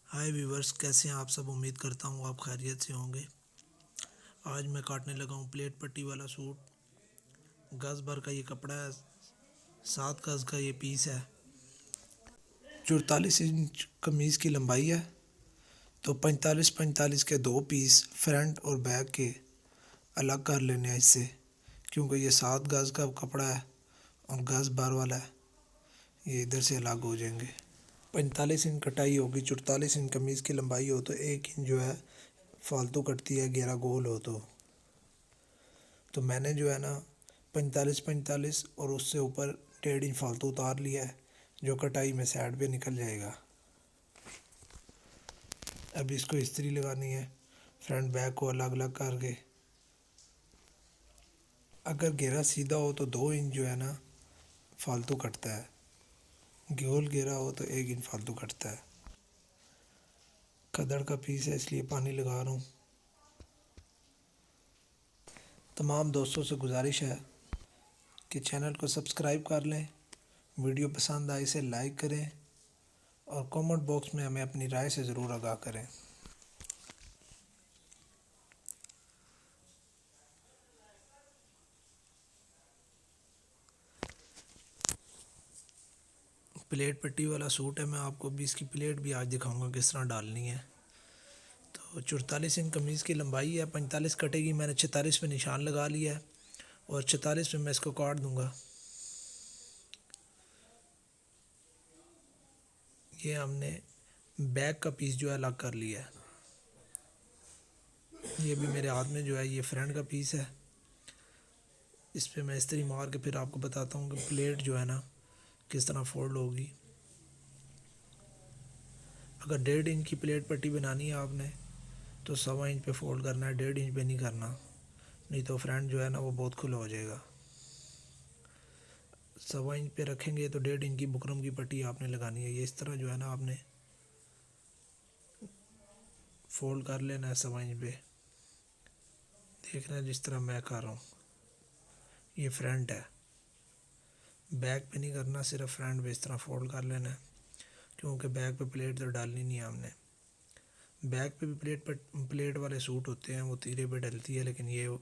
हाय viewers, कैसे हैं आप सब। उम्मीद करता हूँ आप खैरियत से होंगे। आज मैं काटने लगा हूँ प्लेट पट्टी वाला सूट। गज़ भर का ये कपड़ा है, 7 गज़ का ये पीस है। 44 इंच कमीज़ की लंबाई है, तो 45-45 के दो पीस फ्रंट और बैक के अलग कर लेने हैं इससे, क्योंकि ये 7 गज़ का कपड़ा है और गज़ भर वाला है, ये इधर से अलग हो जाएंगे। 45 इंच कटाई होगी। 44 इंच कमीज़ की लंबाई हो तो 1 इंच जो है फालतू कटती है, घेरा गोल हो तो मैंने जो है ना 45-45 और उससे ऊपर 1.5 इंच फालतू उतार लिया है, जो कटाई में साइड पे निकल जाएगा। अब इसको इस्त्री लगानी है फ्रंट बैक को अलग अलग करके। अगर घेरा सीधा हो तो 2 इंच जो है ना फालतू कटता है, गोल घेरा हो तो 1 इंच फालतू कटता है। खदड़ का पीस है इसलिए पानी लगा रहा हूँ। तमाम दोस्तों से गुजारिश है कि चैनल को सब्सक्राइब कर लें, वीडियो पसंद आए इसे लाइक करें और कमेंट बॉक्स में हमें अपनी राय से ज़रूर आगाह करें। प्लेट पट्टी वाला सूट है, मैं आपको भी इसकी प्लेट भी आज दिखाऊंगा किस तरह डालनी है। तो 44 इंच कमीज़ की लंबाई है, 45 कटेगी। मैंने 46 पे निशान लगा लिया है और 46 पे मैं इसको काट दूंगा। ये हमने बैक का पीस जो है अलग कर लिया है। ये भी मेरे हाथ में जो है ये फ्रंट का पीस है। इस पर मैं इस्त्री मार के फिर आपको बताता हूँ कि प्लेट जो है ना किस तरह फोल्ड होगी। अगर 1.5 इंच की प्लेट पट्टी बनानी है आपने तो 1.25 इंच पे फोल्ड करना है, 1.5 इंच पे नहीं करना, नहीं तो फ्रंट जो है ना वो बहुत खुला हो जाएगा। 1.25 इंच पे रखेंगे तो 1.5 इंच की बुकरम की पट्टी आपने लगानी है। ये इस तरह जो है ना आपने फोल्ड कर लेना है 1.25 इंच पे। देखना है जिस तरह मैं कर रहा हूँ। ये फ्रंट है, बैक पे नहीं करना, सिर्फ फ्रंट पे इस तरह फोल्ड कर लेना है, क्योंकि बैक पे प्लेट तो डालनी नहीं है हमने। बैक पे भी प्लेट वाले सूट होते हैं, वो तीरे पे डलती है, लेकिन ये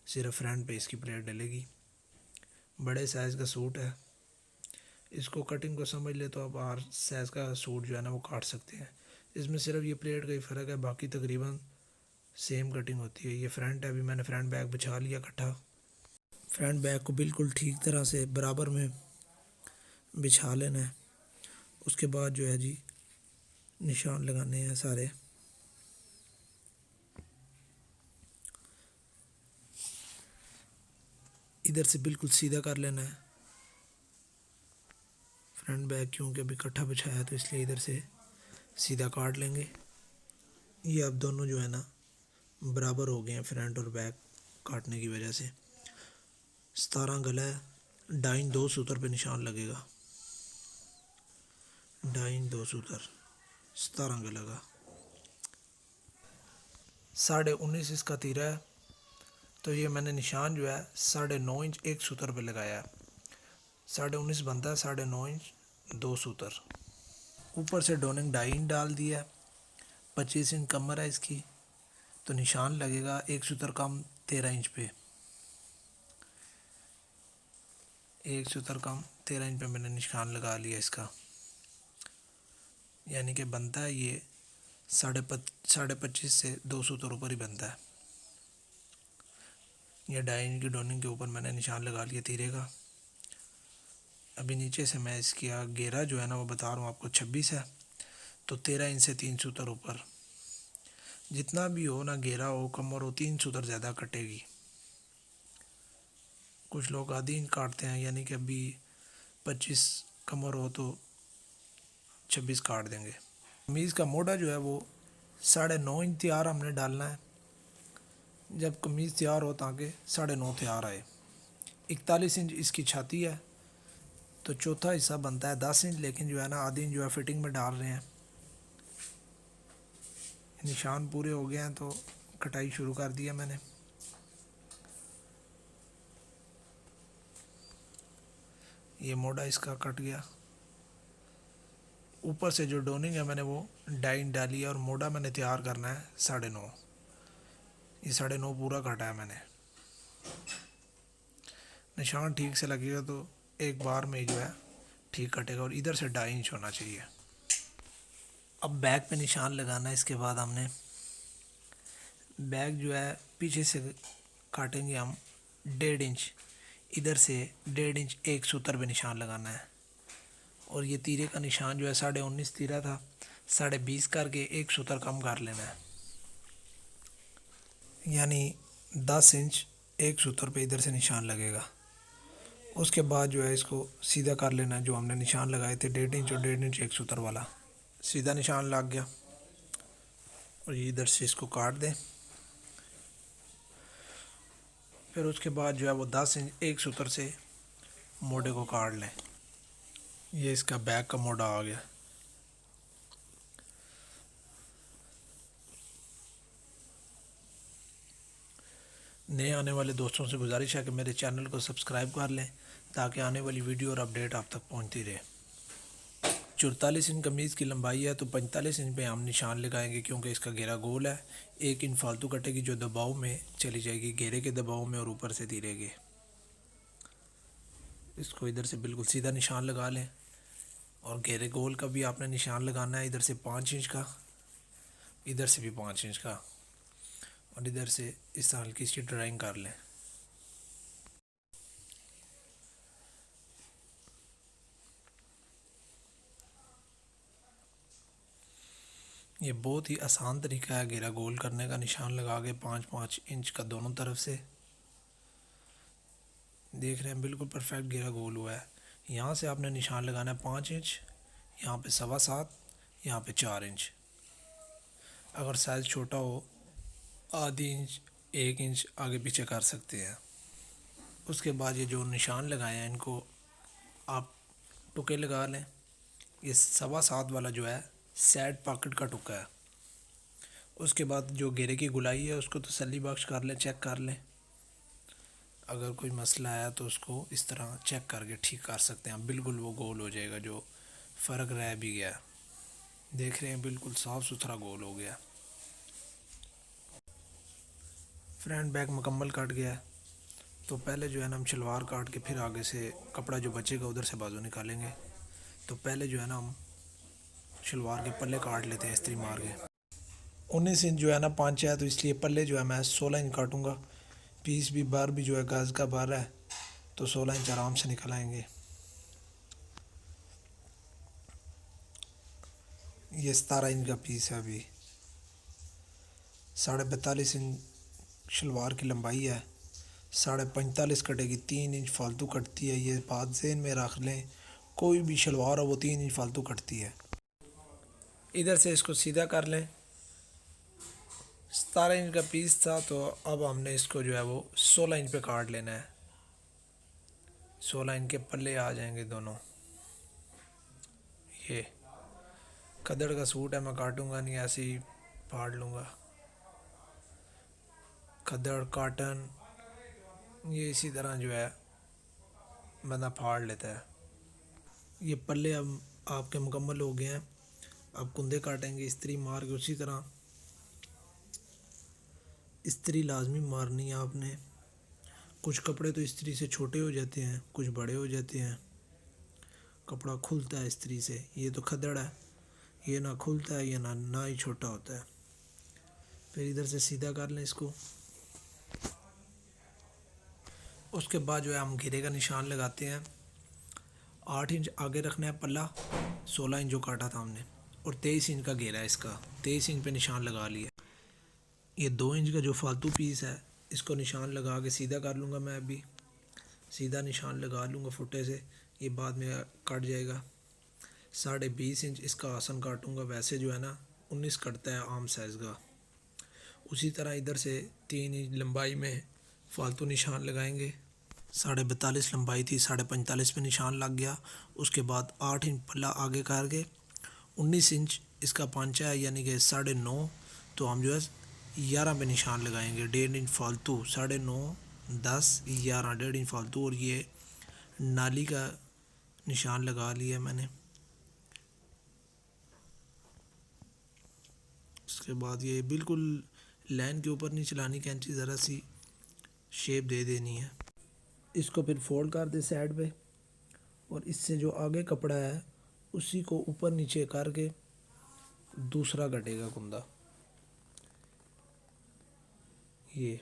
सिर्फ फ्रंट पे इसकी प्लेट डलेगी। बड़े साइज़ का सूट है, इसको कटिंग को समझ ले तो आप हर साइज़ का सूट जो है ना वो काट सकते हैं। इसमें सिर्फ ये प्लेट का ही फ़र्क है, बाकी तकरीबन सेम कटिंग होती है। ये फ्रंट है, अभी मैंने फ्रंट बैक बिछा लिया इकट्ठा। फ्रंट बैक को बिल्कुल ठीक तरह से बराबर में बिछा लेना है। उसके बाद जो है जी निशान लगाने हैं सारे। इधर से बिल्कुल सीधा कर लेना है फ्रंट बैक, क्योंकि अभी इकट्ठा बिछाया है तो इसलिए इधर से सीधा काट लेंगे। ये अब दोनों जो है ना बराबर हो गए हैं फ्रंट और बैक काटने की वजह से। 17 गला है, डाइन 2 सूत्र पे निशान लगेगा। डाइन 2 सूत्र 17 गला का। 19.5 इसका तीरा है, तो ये मैंने निशान जो है 9.5 इंच एक सूत्र पे लगाया है। 19.5 बनता है, 9.5 इंच 2 सूत्र। ऊपर से डोनिंग 2.5 इंच डाल दिया है। 25 इंच कमर है इसकी, तो निशान लगेगा एक सूत्र कम 13 इंच पे। एक सूत्र कम 13 इंच पे मैंने निशान लगा लिया इसका, यानी कि बनता है ये 25.5 से 2 सूत्र ऊपर ही बनता है। ये 2.5 इंच की डोनिंग के ऊपर मैंने निशान लगा लिया तीरे का। अभी नीचे से मैं इसकी घेरा जो है ना वो बता रहा हूँ आपको 26 है, तो 13 इंच से 3 सूत्र ऊपर। जितना भी हो ना, घेरा हो कमर हो, 3 सूत्र ज़्यादा कटेगी। कुछ लोग आधी इंच काटते हैं, यानी कि अभी 25 कमर हो तो 26 काट देंगे। कमीज़ का मोटा जो है वो 9.5 इंच तैयार हमने डालना है। जब कमीज़ तैयार हो ताकि 9.5 तैयार आए। 41 इंच इसकी छाती है, तो चौथा हिस्सा बनता है 10 इंच, लेकिन जो है ना आधी इंच जो है फिटिंग में डाल रहे हैं। निशान पूरे हो गए हैं तो कटाई शुरू कर दिया मैंने। ये मोड़ा इसका कट गया। ऊपर से जो डोनिंग है मैंने वो डाइन डाली है और मोड़ा मैंने तैयार करना है 9.5। ये 9.5 पूरा काटा है मैंने। निशान ठीक से लगेगा तो एक बार में जो है ठीक कटेगा। और इधर से 2.5 इंच होना चाहिए। अब बैक पे निशान लगाना है। इसके बाद हमने बैक जो है पीछे से काटेंगे हम 1.5 इंच। इधर से 1.5 इंच एक सूत्र पे निशान लगाना है। और ये तीरे का निशान जो है 19.5 तीरा था, 20.5 करके एक सूत्र कम कर लेना है, यानी 10 इंच एक सूत्र पे इधर से निशान लगेगा। उसके बाद जो है इसको सीधा कर लेना है। जो हमने निशान लगाए थे 1.5 इंच और 1.5 इंच एक सूत्र वाला, सीधा निशान लग गया। और ये इधर से इसको काट दें। फिर उसके बाद जो है वो 10 इंच एक सूत्र से मोड़े को काट लें। ये इसका बैक का मोड़ा आ गया। नए आने वाले दोस्तों से गुजारिश है कि मेरे चैनल को सब्सक्राइब कर लें ताकि आने वाली वीडियो और अपडेट आप तक पहुंचती रहे। 44 इंच कमीज़ की लंबाई है तो 45 इंच पे हम निशान लगाएंगे, क्योंकि इसका घेरा गोल है। 1 इंच फालतू कटेगी जो दबाव में चली जाएगी, घेरे के दबाव में और ऊपर से धीरे के। इसको इधर से बिल्कुल सीधा निशान लगा लें। और घेरे गोल का भी आपने निशान लगाना है। इधर से 5 इंच का, इधर से भी 5 इंच का, और इधर से इस हल्की सी ड्राइंग कर लें। ये बहुत ही आसान तरीका है घेरा गोल करने का। निशान लगा के 5-5 इंच का दोनों तरफ से। देख रहे हैं बिल्कुल परफेक्ट घेरा गोल हुआ है। यहाँ से आपने निशान लगाना है 5 इंच, यहाँ पे 7.25, यहाँ पे 4 इंच। अगर साइज़ छोटा हो आधी इंच 1 इंच आगे पीछे कर सकते हैं। उसके बाद ये जो निशान लगाए हैं इनको आप टुके लगा लें। ये 7.25 वाला जो है साइड पॉकेट का टुका है। उसके बाद जो घेरे की गुलाई है उसको तसल्ली बख्श कर लें, चेक कर लें। अगर कोई मसला आया तो उसको इस तरह चेक करके ठीक कर सकते हैं। बिल्कुल वो गोल हो जाएगा जो फ़र्क रह भी गया। देख रहे हैं बिल्कुल साफ़ सुथरा गोल हो गया। फ्रंट बैक मुकम्मल काट गया है। तो पहले जो है ना हम शलवार काट के फिर आगे से कपड़ा जो बचेगा उधर से बाजू निकालेंगे। तो पहले जो है ना हम शलवार के पल्ले काट लेते हैं इस्त्री मार के। 19 इंच जो है ना 5 है, तो इसलिए पल्ले जो है मैं 16 इंच काटूँगा। पीस भी बार भी जो है गज का बार है तो 16 इंच आराम से निकल आएंगे। ये 17 इंच का पीस है। अभी 42.5 इंच शलवार की लंबाई है, 45.5 कटेगी। 3 इंच फालतू कटती है, ये बात ज़हन में रख लें। कोई भी शलवार हो वो 3 इंच फालतू कटती है। इधर से इसको सीधा कर लें। 17 इंच का पीस था तो अब हमने इसको जो है वो 16 इंच पे काट लेना है। 16 इंच के पल्ले आ जाएंगे दोनों। ये खदड़ का सूट है, मैं काटूंगा नहीं, ऐसे ही फाड़ लूँगा। खदड़ काटन ये इसी तरह जो है बंदा फाड़ लेता है। ये पल्ले अब आपके मुकम्मल हो गए हैं। अब कुंदे काटेंगे इस्त्री मार के। उसी तरह इस्त्री लाजमी मारनी है आपने। कुछ कपड़े तो इस्त्री से छोटे हो जाते हैं, कुछ बड़े हो जाते हैं, कपड़ा खुलता है इस्त्री से। ये तो खदड़ है, ये ना खुलता है, ये ना ही छोटा होता है। फिर इधर से सीधा कर लें इसको। उसके बाद जो है हम घेरे का निशान लगाते हैं। 8 इंच आगे रखना है पल्ला, 16 इंच जो काटा था हमने, और 23 इंच का घेरा है इसका। 23 इंच पे निशान लगा लिया। ये 2 इंच का जो फालतू पीस है इसको निशान लगा के सीधा कर लूँगा। मैं अभी सीधा निशान लगा लूँगा फुटे से, ये बाद में कट जाएगा। 20.5 इंच इसका आसन काटूँगा। वैसे जो है ना 19 कटता है आम साइज़ का। उसी तरह इधर से 3 इंच लंबाई में फालतू निशान लगाएंगे। 42.5 लंबाई थी, 45.5 पे निशान लग गया। उसके बाद 8 इंच पल्ला आगे करके 19 इंच इसका पांचा है, यानी कि 9.5। तो हम जो है 11 पे निशान लगाएंगे। 1.5 इंच फालतू, 9.5, 10, 11, 1.5 इंच फालतू। और ये नाली का निशान लगा लिया मैंने। उसके बाद ये बिल्कुल लाइन के ऊपर नहीं चलानी कैंची, ज़रा सी शेप दे देनी है। इसको फिर फोल्ड कर दे साइड पे, और इससे जो आगे कपड़ा है उसी को ऊपर नीचे करके दूसरा कटेगा कुंदा। ये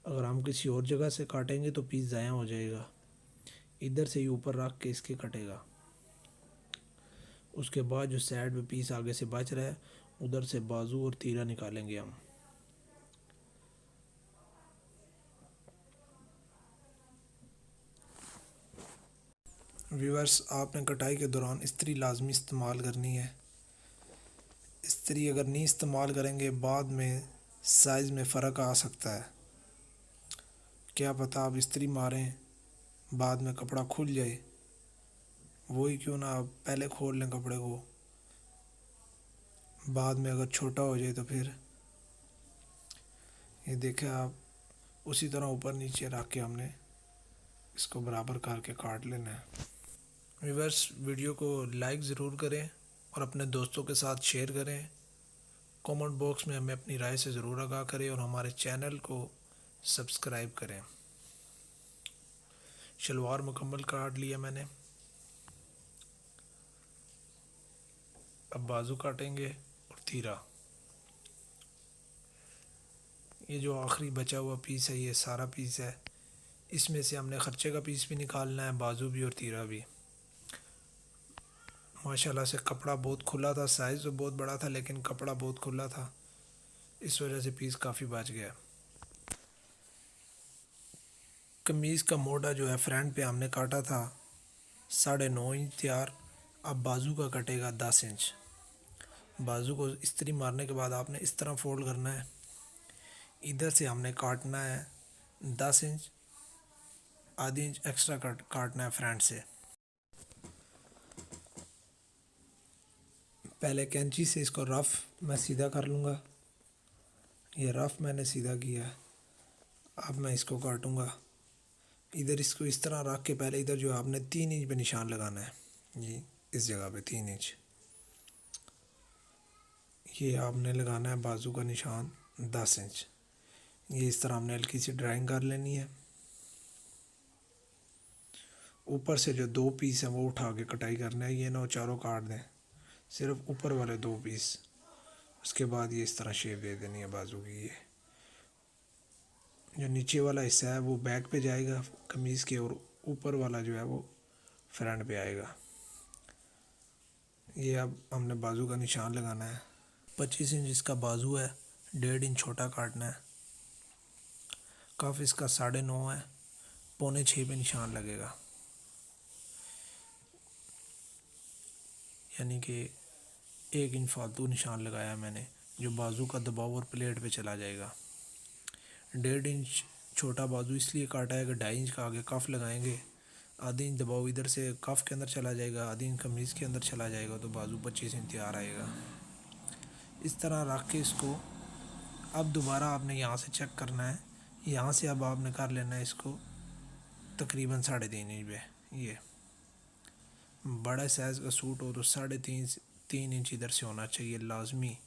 अगर हम किसी और जगह से काटेंगे तो पीस ज़ाया हो जाएगा, इधर से ही ऊपर रख के इसके कटेगा। उसके बाद जो साइड में पीस आगे से बच रहा है उधर से बाजू और तीरा निकालेंगे हम। व्यूअर्स, आपने कटाई के दौरान इस्त्री लाजमी इस्तेमाल करनी है। इस्त्री अगर नहीं इस्तेमाल करेंगे बाद में साइज़ में फ़र्क आ सकता है। क्या पता आप इस्त्री मारें बाद में कपड़ा खुल जाए, वही क्यों ना आप पहले खोल लें कपड़े को, बाद में अगर छोटा हो जाए तो फिर। ये देखें आप, उसी तरह ऊपर नीचे रख के हमने इसको बराबर करके काट लेना है। व्यूअर्स, वीडियो को लाइक ज़रूर करें और अपने दोस्तों के साथ शेयर करें। कमेंट बॉक्स में हमें अपनी राय से ज़रूर आगाह करें और हमारे चैनल को सब्सक्राइब करें। शलवार मुकम्मल काट लिया मैंने, अब बाजू काटेंगे और तीरा। ये जो आखिरी बचा हुआ पीस है ये सारा पीस है, इसमें से हमने ख़र्चे का पीस भी निकालना है, बाजू भी और तीरा भी। माशाल्लाह से कपड़ा बहुत खुला था, साइज़ तो बहुत बड़ा था लेकिन कपड़ा बहुत खुला था, इस वजह से पीस काफ़ी बच गया। कमीज़ का मोटा जो है फ्रंट पे हमने काटा था 9.5 इंच तैयार, अब बाजू का कटेगा 10 इंच। बाजू को इस्त्री मारने के बाद आपने इस तरह फोल्ड करना है, इधर से हमने काटना है 10 इंच, आधी इंच एक्स्ट्रा काटना है फ्रंट से। पहले कैंची से इसको रफ़ मैं सीधा कर लूँगा, ये रफ़ मैंने सीधा किया। अब मैं इसको काटूँगा, इधर इसको इस तरह रख के पहले इधर जो आपने 3 इंच पे निशान लगाना है, ये इस जगह पे 3 इंच ये आपने लगाना है। बाजू का निशान 10 इंच, ये इस तरह हमने हल्की सी ड्राइंग कर लेनी है। ऊपर से जो 2 पीस हैं वो उठा के कटाई करना है, ये ना चारों काट दें, सिर्फ ऊपर वाले 2 पीस। उसके बाद ये इस तरह शेप दे देनी है बाजू की। ये जो नीचे वाला हिस्सा है वो बैक पे जाएगा कमीज़ के, और ऊपर वाला जो है वो फ्रंट पे आएगा। ये अब हमने बाजू का निशान लगाना है। 25 इंच इसका बाजू है, 1.5 इंच छोटा काटना है। कफ इसका 9.5 है, 5.25 पे निशान लगेगा, यानी कि 1 इंच फालतू निशान लगाया मैंने, जो बाजू का दबाव और प्लेट पे चला जाएगा। 1.5 इंच छोटा बाजू इसलिए काटा है कि 2.5 इंच का आगे कफ लगाएंगे, आधी इंच दबाव इधर से कफ के अंदर चला जाएगा, आधी इंच कमीज़ के अंदर चला जाएगा, तो बाजू 25 इंच तैयार आएगा। इस तरह रख के इसको अब दोबारा आपने यहाँ से चेक करना है, यहाँ से अब आपने कर लेना है इसको तकरीबन 3.5 इंच पे। ये बड़ा साइज़ का सूट हो तो 3.5 इंच इधर से होना चाहिए लाजमी।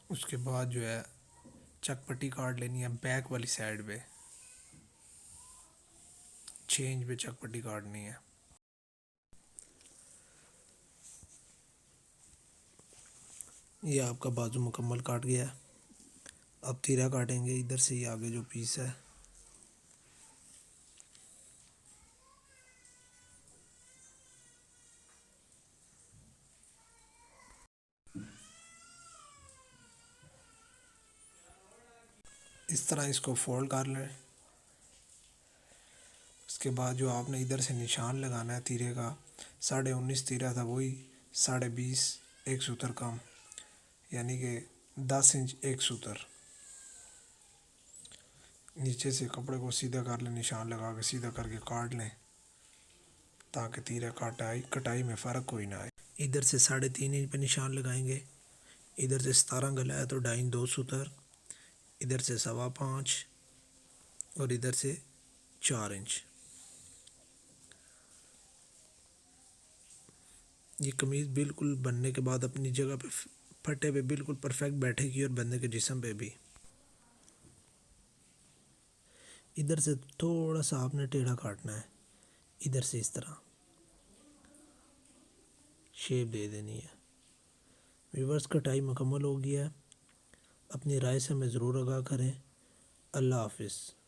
उसके बाद जो है चकपट्टी काट लेनी है बैक वाली साइड पे, 6 इंच पे चकपट्टी काटनी है। ये आपका बाजू मुकम्मल काट गया। अब तीरा काटेंगे, इधर से ही आगे जो पीस है इस तरह इसको फोल्ड कर लें। उसके बाद जो आपने इधर से निशान लगाना है तीरे का, 19.5 तीरा था, वही 20.5 एक सूत्र कम, यानी कि 10 इंच एक सूत्र। नीचे से कपड़े को सीधा कर लें, निशान लगा के सीधा करके काट लें ताकि तीरा कटाई में फ़र्क कोई ना आए। इधर से 3.5 इंच पे निशान लगाएंगे, इधर से 17 गला है तो 2.5 2 सूत्र, इधर से 5.25 और इधर से 4 इंच। ये कमीज़ बिल्कुल बनने के बाद अपनी जगह पे फटे पे बिल्कुल परफेक्ट बैठेगी और बंदे के जिस्म पे भी। इधर से थोड़ा सा आपने टेढ़ा काटना है, इधर से इस तरह शेप दे देनी है। व्यूअर्स कटाई मुकम्मल हो गया है। अपनी राय से हमें ज़रूर आगाह करें। अल्लाह हाफिज़।